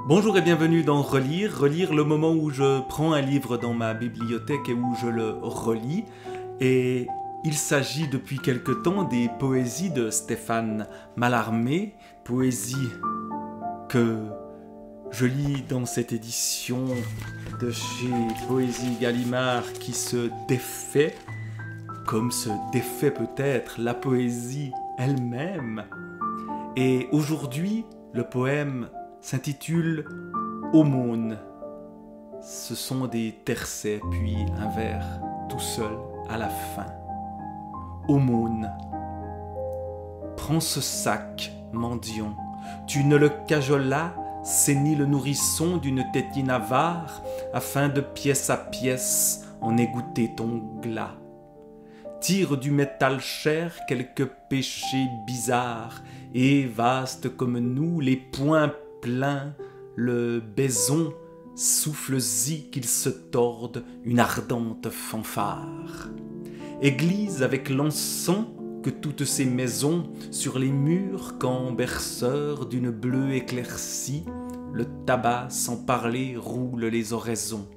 Bonjour et bienvenue dans Relire. Relire, le moment où je prends un livre dans ma bibliothèque et où je le relis. Et il s'agit depuis quelque temps des poésies de Stéphane Mallarmé, poésies que je lis dans cette édition de chez Poésie Gallimard qui se défait, comme se défait peut-être la poésie elle-même. Et aujourd'hui, le poème s'intitule Aumône. Ce sont des tercets, puis un vers tout seul à la fin. Aumône. Prends ce sac, mendiant, tu ne le cajolas, c'est ni le nourrisson d'une tétine avare, afin de pièce à pièce en égoutter ton glas. Tire du métal cher quelques péchés bizarres, et vaste comme nous, les poings pleins, le baison, souffle-y qu'il se torde une ardente fanfare. Église avec l'encens que toutes ces maisons, sur les murs, quand berceur d'une bleue éclaircie, le tabac sans parler roule les oraisons.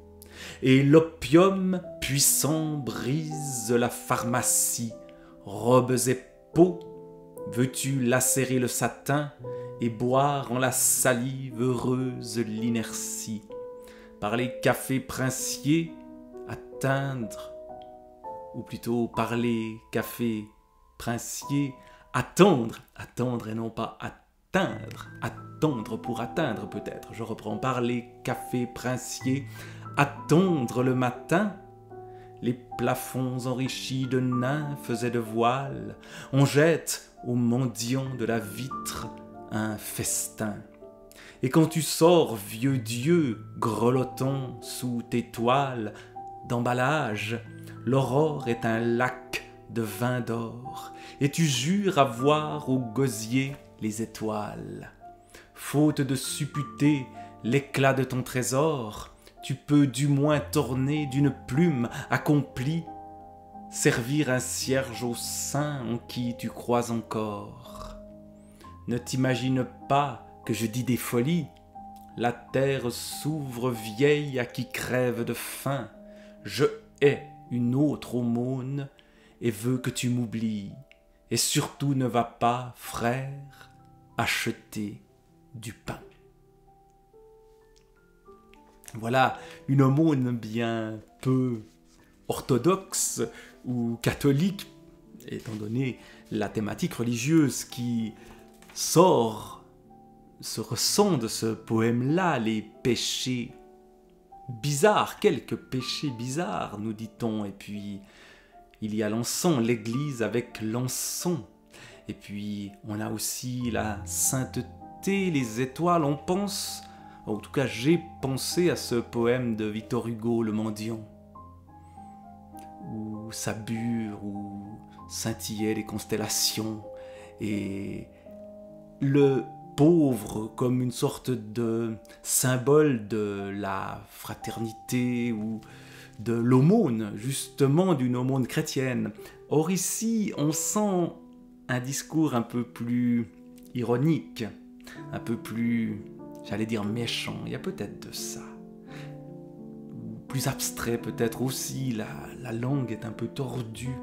Et l'opium puissant brise la pharmacie. Robes et peaux, veux-tu lacérer le satin et boire en la salive heureuse l'inertie? Par les cafés princiers, atteindre, ou plutôt par les cafés princiers, attendre et non pas attendre pour atteindre peut-être, je reprends, par les cafés princiers, attendre le matin, les plafonds enrichis de nymphes et de voiles, on jette aux mendiants de la vitre un festin. Et quand tu sors, vieux Dieu, grelottant sous tes toiles d'emballage, l'aurore est un lac de vin d'or, et tu jures avoir au gosier les étoiles. Faute de supputer l'éclat de ton trésor, tu peux du moins t'orner d'une plume accomplie, servir un cierge au sein en qui tu crois encore. Ne t'imagine pas que je dis des folies, la terre s'ouvre vieille à qui crève de faim. Je hais une autre aumône et veux que tu m'oublies. Et surtout ne va pas, frère, acheter du pain. Voilà une aumône bien peu orthodoxe ou catholique, étant donné la thématique religieuse qui se ressent de ce poème-là, les péchés bizarres, quelques péchés bizarres, nous dit-on, et puis il y a l'encens, l'église avec l'encens, et puis on a aussi la sainteté, les étoiles, on pense, en tout cas j'ai pensé à ce poème de Victor Hugo, Le Mendiant, où Sabure, où scintillaient les constellations, et le pauvre comme une sorte de symbole de la fraternité ou de l'aumône, justement d'une aumône chrétienne. Or ici, on sent un discours un peu plus ironique, un peu plus, j'allais dire méchant, il y a peut-être de ça. Ou plus abstrait peut-être aussi, la langue est un peu tordue.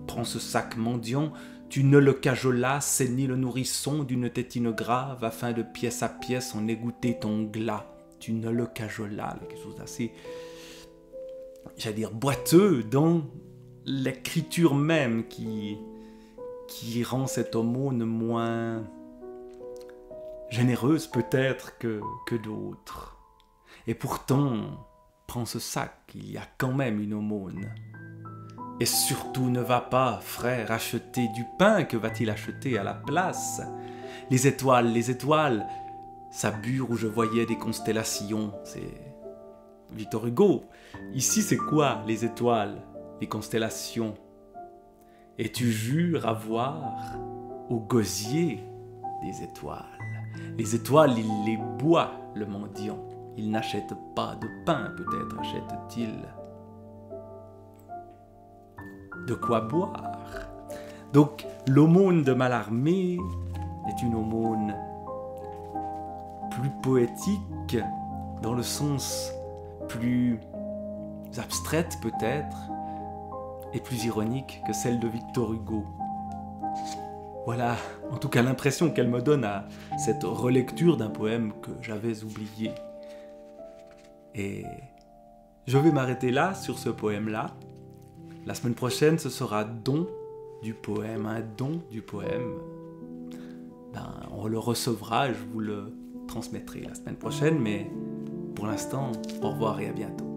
Prends ce sac mendiant, tu ne le cajolas, c'est ni le nourrisson d'une tétine grave, afin de pièce à pièce en égoutter ton glas. Tu ne le cajolas, quelque chose d'assez, j'allais dire, boiteux dans l'écriture même qui rend cette aumône moins généreuse peut-être que d'autres. Et pourtant, prends ce sac, il y a quand même une aumône. Et surtout ne va pas, frère, acheter du pain, que va-t-il acheter à la place? Les étoiles, Sabure où je voyais des constellations, c'est Victor Hugo. Ici c'est quoi les étoiles, les constellations? Et tu jures avoir au gosier des étoiles. Les étoiles, il les boit, le mendiant. Il n'achète pas de pain, peut-être achète-t-il de quoi boire. Donc l'aumône de Mallarmé est une aumône plus poétique, dans le sens plus abstraite peut-être, et plus ironique que celle de Victor Hugo. Voilà, en tout cas l'impression qu'elle me donne à cette relecture d'un poème que j'avais oublié. Et je vais m'arrêter là, sur ce poème-là. La semaine prochaine, ce sera don du poème, un don du poème. On le recevra, je vous le transmettrai la semaine prochaine, mais pour l'instant, au revoir et à bientôt.